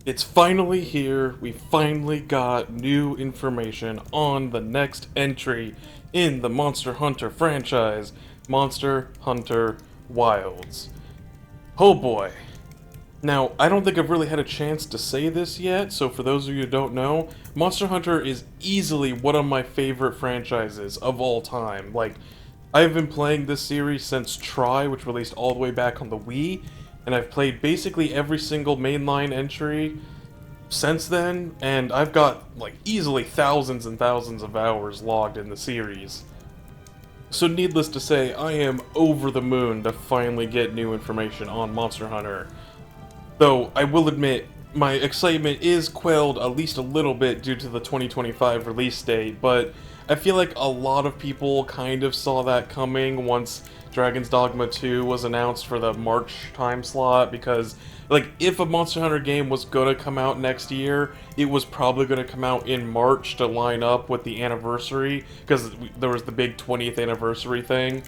It's finally here. We finally got new information on the next entry in the Monster Hunter franchise, Monster Hunter Wilds. Oh boy. Now, I don't think I've really had a chance to say this yet, so for those of you who don't know, Monster Hunter is easily one of my favorite franchises of all time. Like, I've been playing this series since Try, which released all the way back on the Wii, and I've played basically every single mainline entry since then, and I've got, like, easily thousands and thousands of hours logged in the series. So needless to say, I am over the moon to finally get new information on Monster Hunter. Though, I will admit, my excitement is quelled at least a little bit due to the 2025 release date, but I feel like a lot of people kind of saw that coming once Dragon's Dogma 2 was announced for the March time slot, because, like, if a Monster Hunter game was gonna come out next year, it was probably gonna come out in March to line up with the anniversary, because there was the big 20th anniversary thing.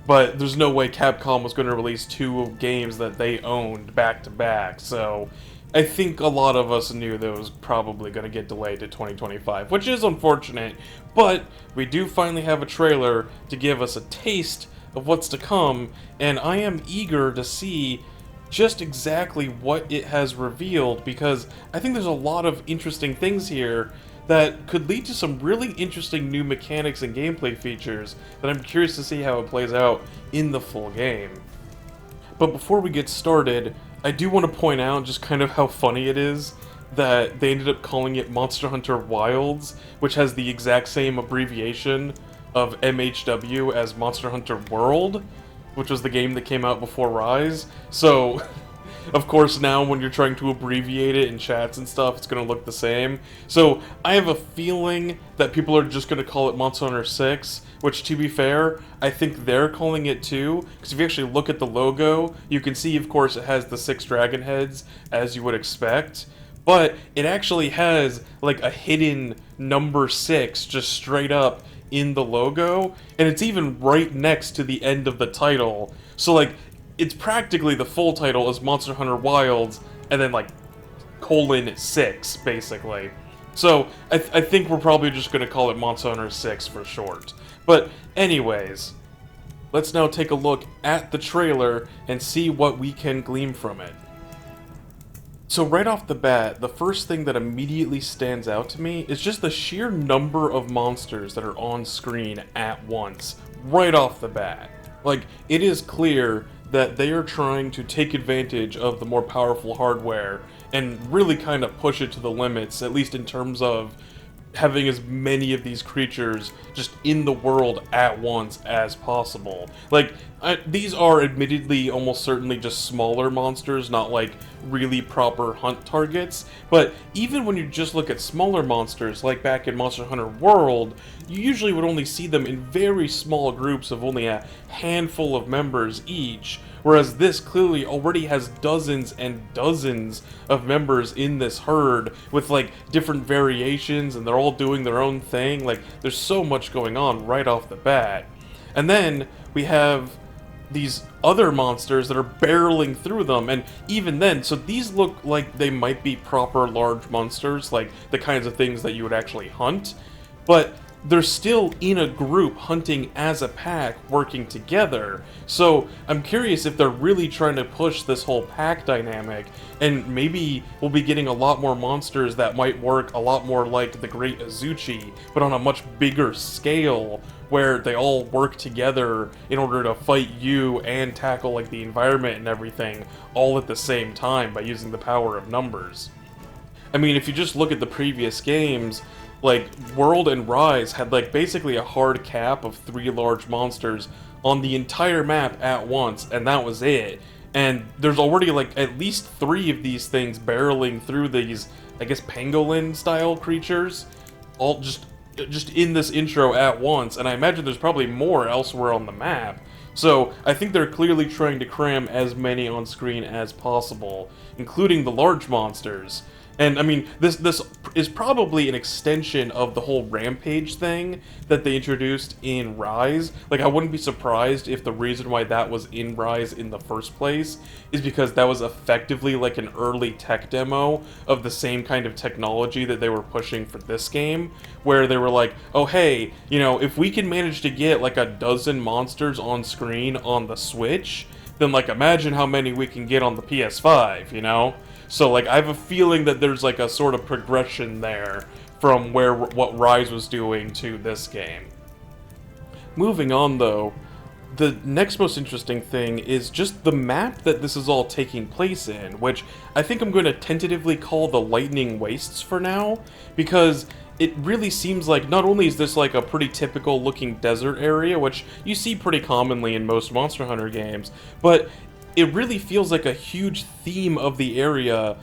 But there's no way Capcom was going to release two games that they owned back to back, so I think a lot of us knew that it was probably going to get delayed to 2025, which is unfortunate, but we do finally have a trailer to give us a taste of what's to come, and I am eager to see just exactly what it has revealed, because I think there's a lot of interesting things here that could lead to some really interesting new mechanics and gameplay features that I'm curious to see how it plays out in the full game. But before we get started, I do want to point out just kind of how funny it is that they ended up calling it Monster Hunter Wilds, which has the exact same abbreviation of MHW as Monster Hunter World, which was the game that came out before Rise. So of course, now when you're trying to abbreviate it in chats and stuff, it's going to look the same. So I have a feeling that people are just going to call it Monster Hunter 6, which, to be fair, I think they're calling it too, because if you actually look at the logo, you can see, of course, it has the 6 dragon heads, as you would expect, but it actually has, like, a hidden number 6 just straight up in the logo, and it's even right next to the end of the title. So, like, it's practically the full title is Monster Hunter Wilds, and then, like, :6, basically. So, I think we're probably just going to call it Monster Hunter 6 for short. But, anyways, let's now take a look at the trailer and see what we can glean from it. So right off the bat, the first thing that immediately stands out to me is just the sheer number of monsters that are on screen at once, right off the bat. Like, it is clear that they are trying to take advantage of the more powerful hardware and really kind of push it to the limits, at least in terms of having as many of these creatures just in the world at once as possible. Like, these are admittedly almost certainly just smaller monsters, not like really proper hunt targets, but even when you just look at smaller monsters, like back in Monster Hunter World, you usually would only see them in very small groups of only a handful of members each, whereas this clearly already has dozens and dozens of members in this herd with, like, different variations, and they're all doing their own thing. Like, there's so much going on right off the bat. And then we have these other monsters that are barreling through them, and even then, so these look like they might be proper large monsters, like the kinds of things that you would actually hunt, but they're still in a group hunting as a pack, working together. So I'm curious if they're really trying to push this whole pack dynamic, and maybe we'll be getting a lot more monsters that might work a lot more like the Great Azuchi, but on a much bigger scale, where they all work together in order to fight you and tackle, like, the environment and everything all at the same time by using the power of numbers. I mean, if you just look at the previous games, like, World and Rise had, like, basically a hard cap of 3 large monsters on the entire map at once, and that was it. And there's already, like, at least 3 of these things barreling through these, I guess, pangolin-style creatures, all just in this intro at once, and I imagine there's probably more elsewhere on the map. So I think they're clearly trying to cram as many on screen as possible, including the large monsters. And I mean, this is probably an extension of the whole rampage thing that they introduced in Rise. Like, I wouldn't be surprised if the reason why that was in Rise in the first place is because that was effectively like an early tech demo of the same kind of technology that they were pushing for this game, where they were like, oh hey, you know, if we can manage to get like a dozen monsters on screen on the Switch, then like imagine how many we can get on the PS5, you know? So like I have a feeling that there's like a sort of progression there from what Rise was doing to this game. Moving on though, the next most interesting thing is just the map that this is all taking place in, which I think I'm going to tentatively call the Lightning Wastes for now, because it really seems like not only is this like a pretty typical looking desert area, which you see pretty commonly in most Monster Hunter games, but it really feels like a huge theme of the area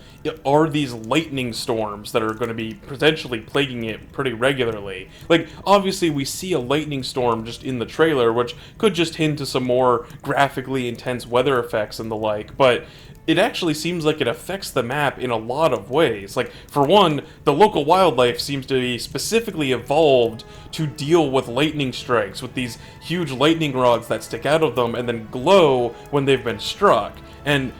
are these lightning storms that are going to be potentially plaguing it pretty regularly. Like, obviously we see a lightning storm just in the trailer, which could just hint to some more graphically intense weather effects and the like, but it actually seems like it affects the map in a lot of ways. Like, for one, the local wildlife seems to be specifically evolved to deal with lightning strikes, with these huge lightning rods that stick out of them and then glow when they've been struck. And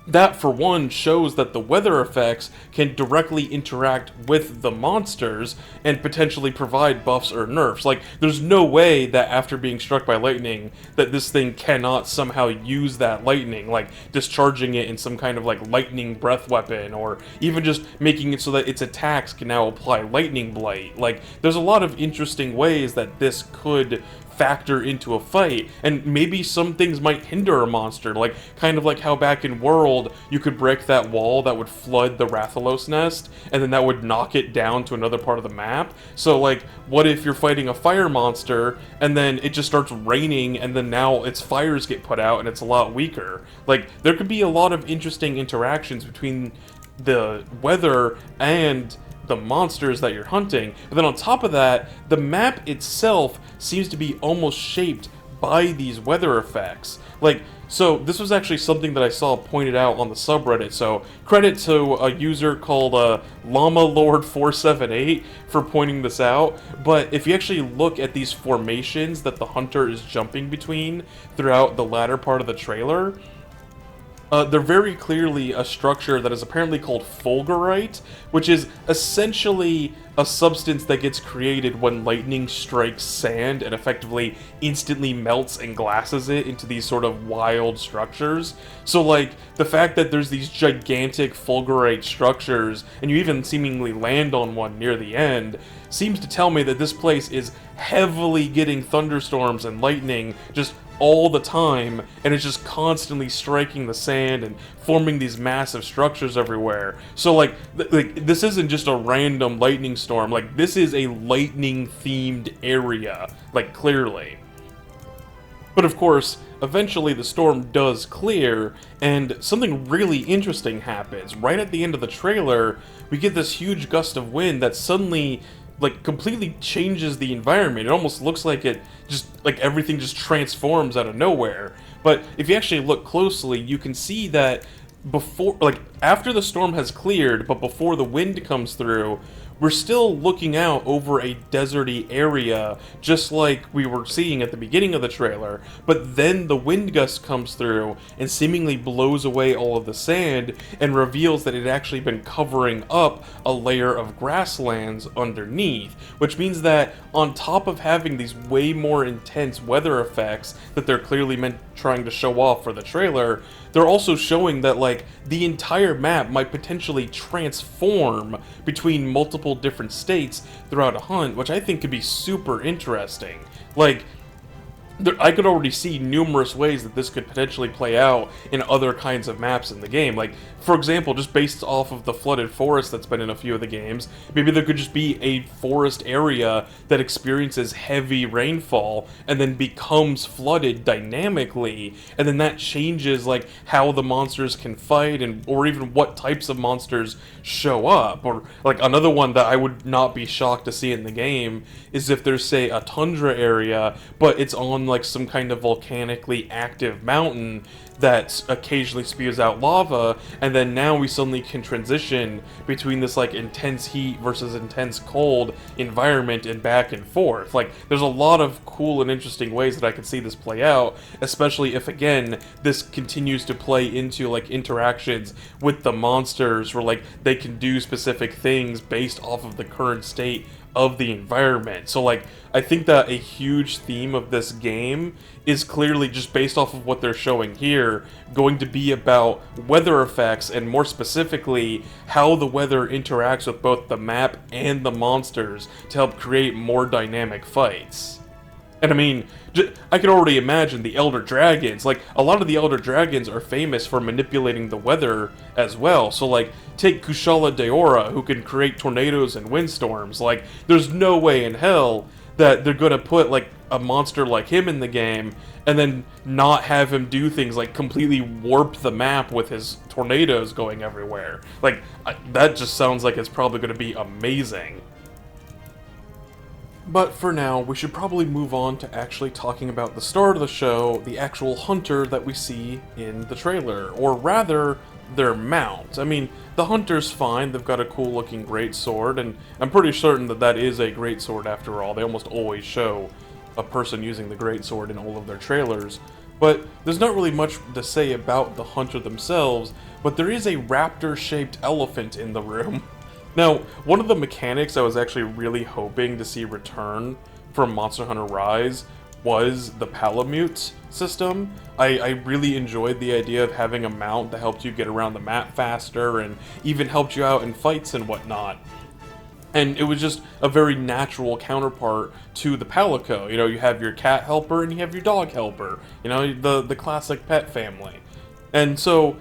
that, for one, shows that the weather effects can directly interact with the monsters and potentially provide buffs or nerfs. Like, there's no way that after being struck by lightning, that this thing cannot somehow use that lightning, like discharging it in some kind of like lightning breath weapon, or even just making it so that its attacks can now apply lightning blight. Like, there's a lot of interesting ways that this could factor into a fight, and maybe some things might hinder a monster, like kind of like how back in World you could break that wall that would flood the Rathalos nest, and then that would knock it down to another part of the map. So like, what if you're fighting a fire monster and then it just starts raining and then now its fires get put out and it's a lot weaker? Like, there could be a lot of interesting interactions between the weather and the monsters that you're hunting. But then on top of that, the map itself seems to be almost shaped by these weather effects. Like, so this was actually something that I saw pointed out on the subreddit, so credit to a user called Llama Lord 478 for pointing this out. But if you actually look at these formations that the hunter is jumping between throughout the latter part of the trailer, they're very clearly a structure that is apparently called fulgurite, which is essentially a substance that gets created when lightning strikes sand and effectively instantly melts and glasses it into these sort of wild structures. So like, the fact that there's these gigantic fulgurite structures, and you even seemingly land on one near the end, seems to tell me that this place is heavily getting thunderstorms and lightning just all the time, and it's just constantly striking the sand and forming these massive structures everywhere. So like, this isn't just a random lightning storm, like this is a lightning themed area, like clearly. But of course, eventually the storm does clear, and something really interesting happens. Right at the end of the trailer, we get this huge gust of wind that suddenly like completely changes the environment. It almost looks like it just, like everything just transforms out of nowhere. But if you actually look closely, you can see that before, like after the storm has cleared, but before the wind comes through, we're still looking out over a deserty area, just like we were seeing at the beginning of the trailer, but then the wind gust comes through and seemingly blows away all of the sand and reveals that it had actually been covering up a layer of grasslands underneath, which means that on top of having these way more intense weather effects that they're clearly trying to show off for the trailer, they're also showing that like the entire map might potentially transform between multiple different states throughout a hunt, which I think could be super interesting. Like, I could already see numerous ways that this could potentially play out in other kinds of maps in the game. Like, for example, just based off of the flooded forest that's been in a few of the games, maybe there could just be a forest area that experiences heavy rainfall and then becomes flooded dynamically, and then that changes like how the monsters can fight, and or even what types of monsters show up. Or like another one that I would not be shocked to see in the game is if there's, say, a tundra area, but it's on like some kind of volcanically active mountain, that occasionally spews out lava, and then now we suddenly can transition between this like intense heat versus intense cold environment and back and forth. Like, there's a lot of cool and interesting ways that I can see this play out, especially if, again, this continues to play into like interactions with the monsters where like they can do specific things based off of the current state of the environment. So like, I think that a huge theme of this game is clearly, just based off of what they're showing here, going to be about weather effects, and more specifically, how the weather interacts with both the map and the monsters to help create more dynamic fights. And I mean, I can already imagine the Elder Dragons. Like, a lot of the Elder Dragons are famous for manipulating the weather as well. So, like, take Kushala Daora, who can create tornadoes and windstorms. Like, there's no way in hell that they're gonna put, like, a monster like him in the game and then not have him do things like completely warp the map with his tornadoes going everywhere. Like, that just sounds like it's probably gonna be amazing. But for now, we should probably move on to actually talking about the start of the show, the actual hunter that we see in the trailer, or rather, their mount. I mean, the hunter's fine, they've got a cool looking greatsword, and I'm pretty certain that that is a greatsword after all. They almost always show a person using the greatsword in all of their trailers. But there's not really much to say about the hunter themselves, but there is a raptor-shaped elephant in the room. Now, one of the mechanics I was actually really hoping to see return from Monster Hunter Rise was the Palamute system. I really enjoyed the idea of having a mount that helped you get around the map faster and even helped you out in fights and whatnot. And it was just a very natural counterpart to the Palico. You know, you have your cat helper and you have your dog helper. You know, the classic pet family. And so,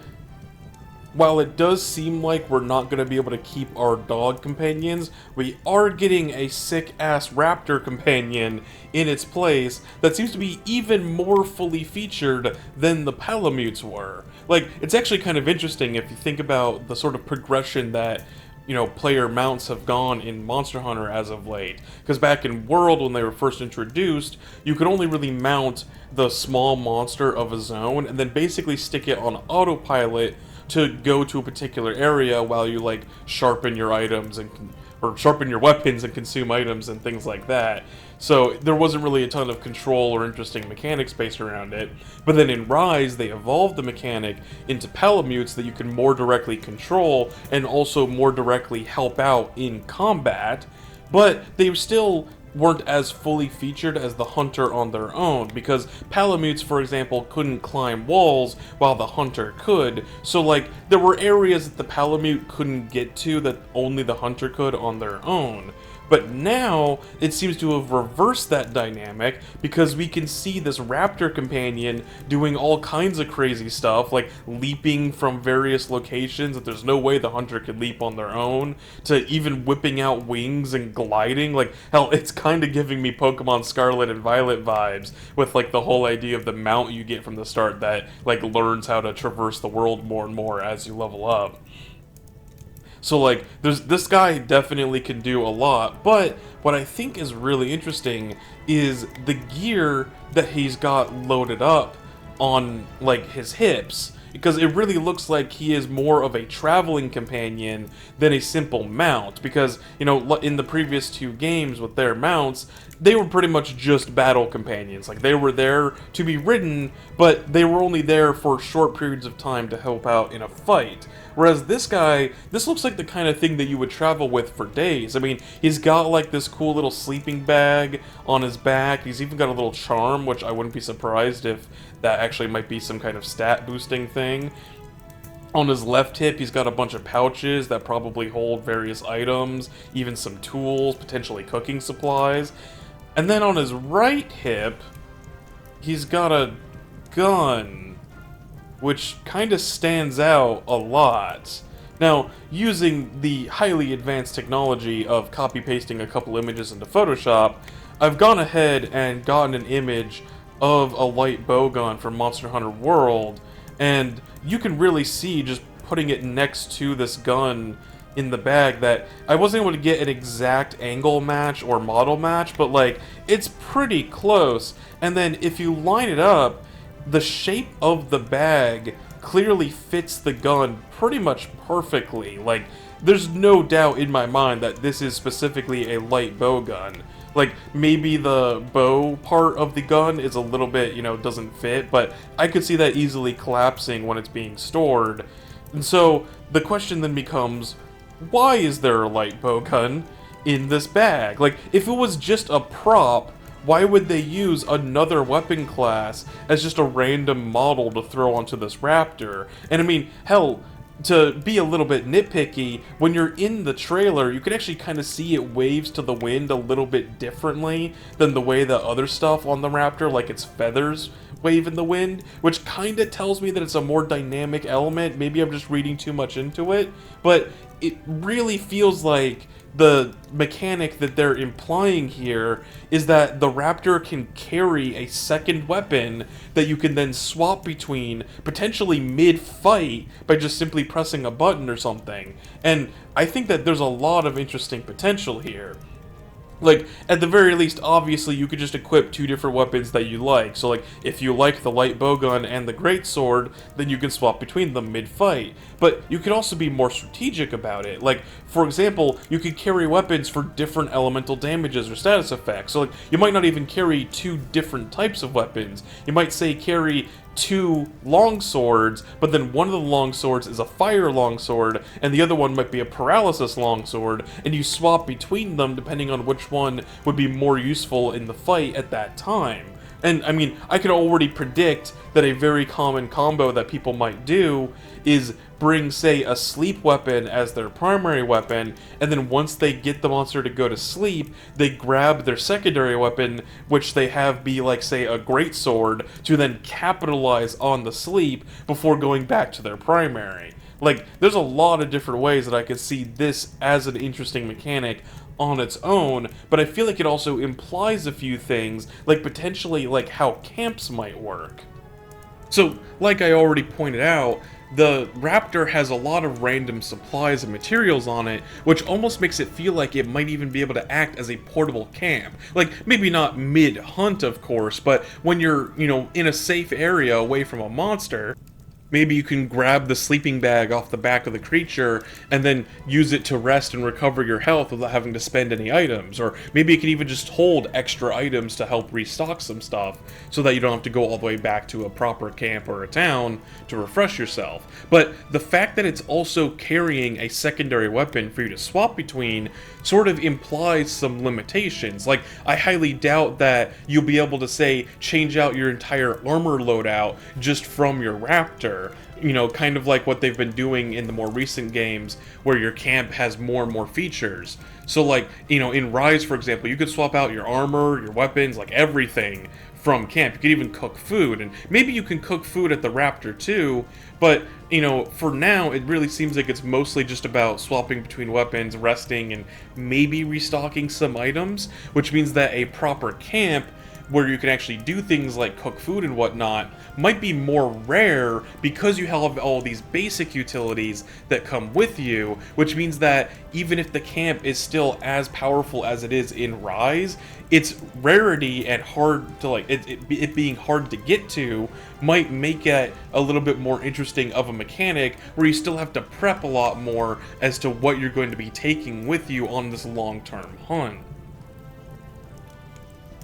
while it does seem like we're not going to be able to keep our dog companions, we are getting a sick-ass raptor companion in its place that seems to be even more fully featured than the Palamutes were. Like, it's actually kind of interesting if you think about the sort of progression that, you know, player mounts have gone in Monster Hunter as of late. Because back in World, when they were first introduced, you could only really mount the small monster of a zone and then basically stick it on autopilot to go to a particular area while you like sharpen your items or sharpen your weapons and consume items and things like that. So there wasn't really a ton of control or interesting mechanics based around it. But then in Rise, they evolved the mechanic into Palamutes that you can more directly control and also more directly help out in combat. But they still weren't as fully featured as the hunter on their own, because Palamutes, for example, couldn't climb walls while the hunter could. So like, there were areas that the Palamute couldn't get to that only the hunter could on their own. But now, it seems to have reversed that dynamic, because we can see this raptor companion doing all kinds of crazy stuff, like leaping from various locations that there's no way the hunter could leap on their own, to even whipping out wings and gliding. Like, hell, it's kind of giving me Pokemon Scarlet and Violet vibes, with like the whole idea of the mount you get from the start that like learns how to traverse the world more and more as you level up. So like, this guy definitely can do a lot, but what I think is really interesting is the gear that he's got loaded up on like his hips, because it really looks like he is more of a traveling companion than a simple mount, because, you know, in the previous two games with their mounts, they were pretty much just battle companions. Like, they were there to be ridden, but they were only there for short periods of time to help out in a fight. Whereas this guy, this looks like the kind of thing that you would travel with for days. I mean, he's got like this cool little sleeping bag on his back. He's even got a little charm, which I wouldn't be surprised if that actually might be some kind of stat boosting thing. On his left hip, he's got a bunch of pouches that probably hold various items, even some tools, potentially cooking supplies. And then on his right hip, he's got a gun, which kind of stands out a lot. Now, using the highly advanced technology of copy-pasting a couple images into Photoshop, I've gone ahead and gotten an image of a light bowgun from Monster Hunter World, and you can really see, just putting it next to this gun in the bag, that I wasn't able to get an exact angle match or model match, but like, it's pretty close. And then if you line it up, the shape of the bag clearly fits the gun pretty much perfectly. Like, there's no doubt in my mind that this is specifically a light bow gun. Like, maybe the bow part of the gun is a little bit, doesn't fit, but I could see that easily collapsing when it's being stored. And so, the question then becomes, why is there a light bow gun in this bag? Like, if it was just a prop, why would they use another weapon class as just a random model to throw onto this Raptor? And I mean, hell, to be a little bit nitpicky, when you're in the trailer, you can actually kind of see it waves to the wind a little bit differently than the way that other stuff on the Raptor, like its feathers, wave in the wind, which kind of tells me that it's a more dynamic element. Maybe I'm just reading too much into it, but it really feels like the mechanic that they're implying here is that the Raptor can carry a second weapon that you can then swap between, potentially mid-fight, by just simply pressing a button or something. And I think that there's a lot of interesting potential here. Like, at the very least, obviously, you could just equip two different weapons that you like. So, like, if you like the light bowgun and the greatsword, then you can swap between them mid-fight. But you could also be more strategic about it. Like, for example, you could carry weapons for different elemental damages or status effects. So, like, you might not even carry two different types of weapons. You might, say, carry two long swords, but then one of the long swords is a fire longsword, and the other one might be a paralysis longsword, and you swap between them depending on which one would be more useful in the fight at that time. And, I mean, I can already predict that a very common combo that people might do is bring, say, a sleep weapon as their primary weapon, and then once they get the monster to go to sleep, they grab their secondary weapon, which they have be, like, say, a greatsword, to then capitalize on the sleep before going back to their primary. Like, there's a lot of different ways that I could see this as an interesting mechanic on its own, but I feel like it also implies a few things, like potentially like how camps might work. So, like I already pointed out, the Raptor has a lot of random supplies and materials on it, which almost makes it feel like it might even be able to act as a portable camp. Like, maybe not mid-hunt, of course, but when you're, in a safe area away from a monster, maybe you can grab the sleeping bag off the back of the creature and then use it to rest and recover your health without having to spend any items. Or maybe it can even just hold extra items to help restock some stuff so that you don't have to go all the way back to a proper camp or a town to refresh yourself. But the fact that it's also carrying a secondary weapon for you to swap between sort of implies some limitations. Like, I highly doubt that you'll be able to, say, change out your entire armor loadout just from your Raptor. Kind of like what they've been doing in the more recent games, where your camp has more and more features. So, like, in Rise, for example, you could swap out your armor, your weapons, like everything from camp. You could even cook food, and maybe you can cook food at the Raptor too, but, for now, it really seems like it's mostly just about swapping between weapons, resting, and maybe restocking some items, which means that a proper camp where you can actually do things like cook food and whatnot, might be more rare because you have all these basic utilities that come with you, which means that even if the camp is still as powerful as it is in Rise, its rarity and hard to, like, it being hard to get to might make it a little bit more interesting of a mechanic, where you still have to prep a lot more as to what you're going to be taking with you on this long-term hunt.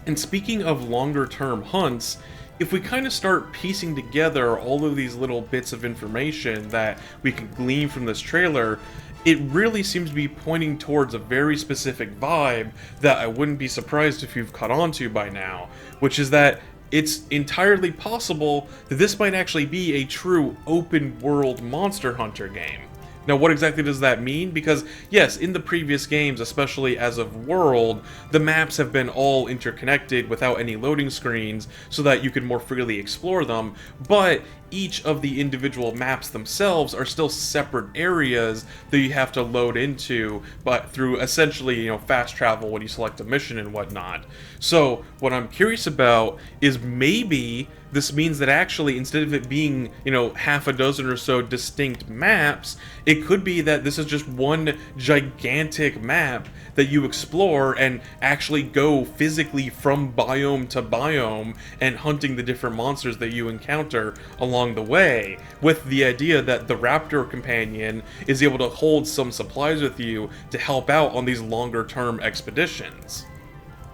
And speaking of longer-term hunts, if we kind of start piecing together all of these little bits of information that we can glean from this trailer, it really seems to be pointing towards a very specific vibe that I wouldn't be surprised if you've caught on to by now, which is that it's entirely possible that this might actually be a true open-world Monster Hunter game. Now, what exactly does that mean? Because, yes, in the previous games, especially as of World, the maps have been all interconnected without any loading screens so that you can more freely explore them, but each of the individual maps themselves are still separate areas that you have to load into, but through essentially, fast travel when you select a mission and whatnot. So, what I'm curious about is maybe this means that actually, instead of it being, half a dozen or so distinct maps, it could be that this is just one gigantic map that you explore and actually go physically from biome to biome and hunting the different monsters that you encounter along the way, with the idea that the Raptor companion is able to hold some supplies with you to help out on these longer term expeditions.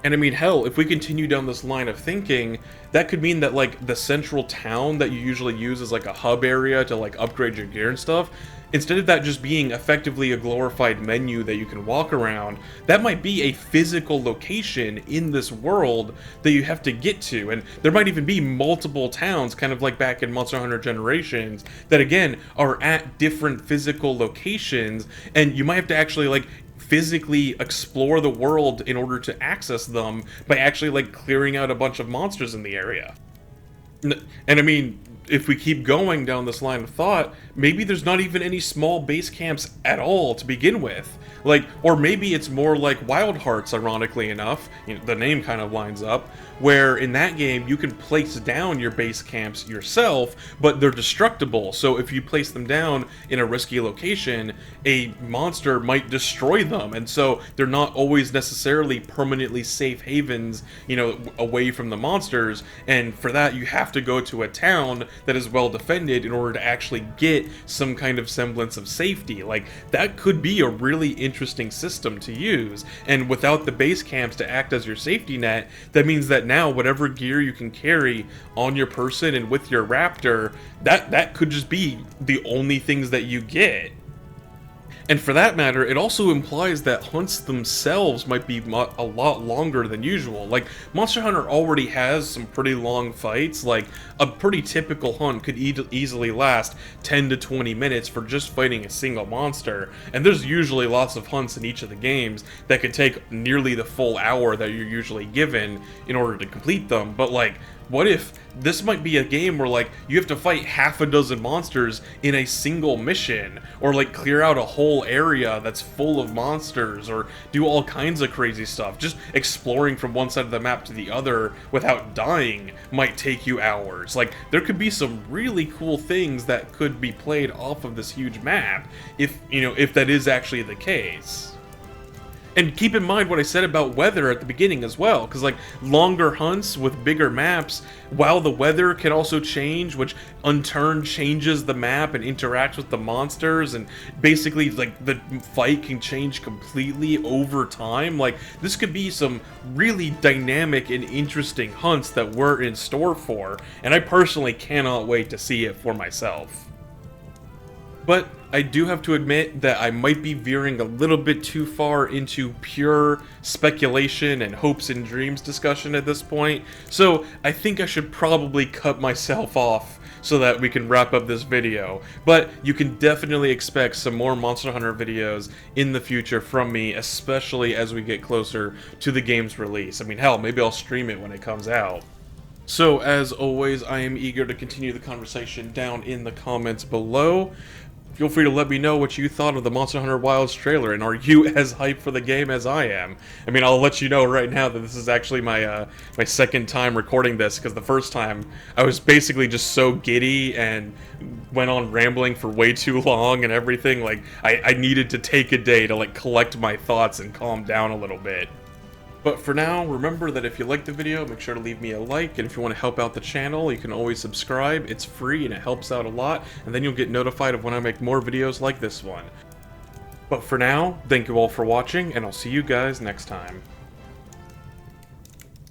And I mean, hell, if we continue down this line of thinking, that could mean that, like, the central town that you usually use as, like, a hub area to, like, upgrade your gear and stuff, instead of that just being effectively a glorified menu that you can walk around, that might be a physical location in this world that you have to get to. And there might even be multiple towns, kind of like back in Monster Hunter Generations, that again are at different physical locations, and you might have to actually, like, physically explore the world in order to access them by actually, like, clearing out a bunch of monsters in the area. And I mean, if we keep going down this line of thought, maybe there's not even any small base camps at all to begin with. Like, or maybe it's more like Wild Hearts, ironically enough, the name kind of lines up, where in that game you can place down your base camps yourself, but they're destructible, so if you place them down in a risky location, a monster might destroy them, and so they're not always necessarily permanently safe havens, away from the monsters, and for that you have to go to a town that is well defended in order to actually get some kind of semblance of safety. Like, that could be a really interesting system to use, and without the base camps to act as your safety net, that means that now whatever gear you can carry on your person and with your Raptor, that could just be the only things that you get. And for that matter, it also implies that hunts themselves might be a lot longer than usual. Like, Monster Hunter already has some pretty long fights. Like, a pretty typical hunt could easily last 10 to 20 minutes for just fighting a single monster. And there's usually lots of hunts in each of the games that could take nearly the full hour that you're usually given in order to complete them. But, like, what if this might be a game where, like, you have to fight half a dozen monsters in a single mission, or, like, clear out a whole area that's full of monsters, or do all kinds of crazy stuff. Just exploring from one side of the map to the other without dying might take you hours. Like, there could be some really cool things that could be played off of this huge map if that is actually the case. And keep in mind what I said about weather at the beginning as well, because, like, longer hunts with bigger maps, while the weather can also change, which in turn changes the map and interacts with the monsters, and basically, like, the fight can change completely over time. Like, this could be some really dynamic and interesting hunts that we're in store for, and I personally cannot wait to see it for myself. But I do have to admit that I might be veering a little bit too far into pure speculation and hopes and dreams discussion at this point, so I think I should probably cut myself off so that we can wrap up this video. But you can definitely expect some more Monster Hunter videos in the future from me, especially as we get closer to the game's release. I mean, hell, maybe I'll stream it when it comes out. So, as always, I am eager to continue the conversation down in the comments below. Feel free to let me know what you thought of the Monster Hunter Wilds trailer, and are you as hyped for the game as I am? I mean, I'll let you know right now that this is actually my my second time recording this, because the first time I was basically just so giddy and went on rambling for way too long and everything. Like, I needed to take a day to, like, collect my thoughts and calm down a little bit. But for now, remember that if you liked the video, make sure to leave me a like, and if you want to help out the channel, you can always subscribe. It's free and it helps out a lot, and then you'll get notified of when I make more videos like this one. But for now, thank you all for watching, and I'll see you guys next time.